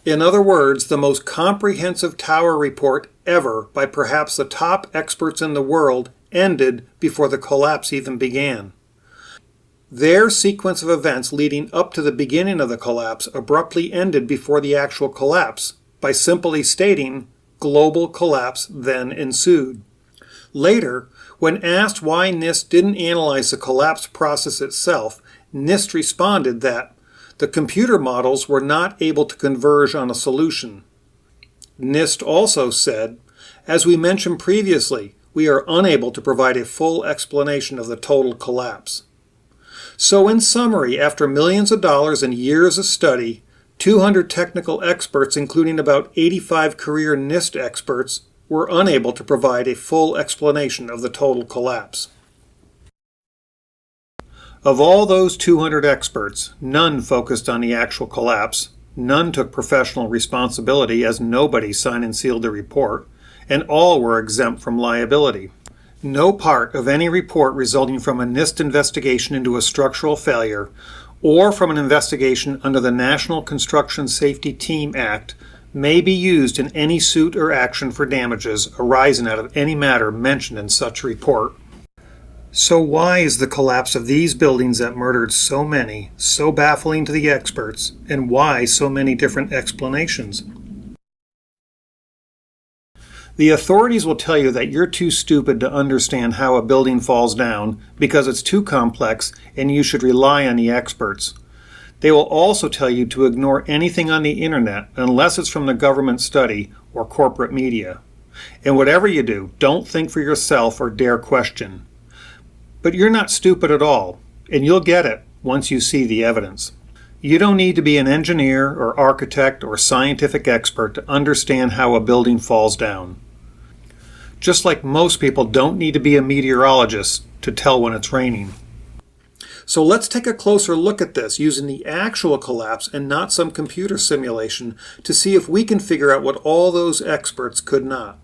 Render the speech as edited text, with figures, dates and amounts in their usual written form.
In other words, the most comprehensive tower report ever by perhaps the top experts in the world ended before the collapse even began. Their sequence of events leading up to the beginning of the collapse abruptly ended before the actual collapse by simply stating, "Global collapse then ensued." Later, when asked why NIST didn't analyze the collapse process itself, NIST responded that the computer models were not able to converge on a solution. NIST also said, "As we mentioned previously, we are unable to provide a full explanation of the total collapse." So in summary, after millions of dollars and years of study, 200 technical experts, including about 85 career NIST experts, were unable to provide a full explanation of the total collapse. Of all those 200 experts, none focused on the actual collapse, none took professional responsibility as nobody signed and sealed the report, and all were exempt from liability. No part of any report resulting from a NIST investigation into a structural failure or from an investigation under the National Construction Safety Team Act may be used in any suit or action for damages arising out of any matter mentioned in such report. So why is the collapse of these buildings that murdered so many so baffling to the experts, and why so many different explanations? The authorities will tell you that you're too stupid to understand how a building falls down because it's too complex and you should rely on the experts. They will also tell you to ignore anything on the internet unless it's from the government study or corporate media. And whatever you do, don't think for yourself or dare question. But you're not stupid at all, and you'll get it once you see the evidence. You don't need to be an engineer or architect or scientific expert to understand how a building falls down. Just like most people don't need to be a meteorologist to tell when it's raining. So let's take a closer look at this using the actual collapse and not some computer simulation to see if we can figure out what all those experts could not.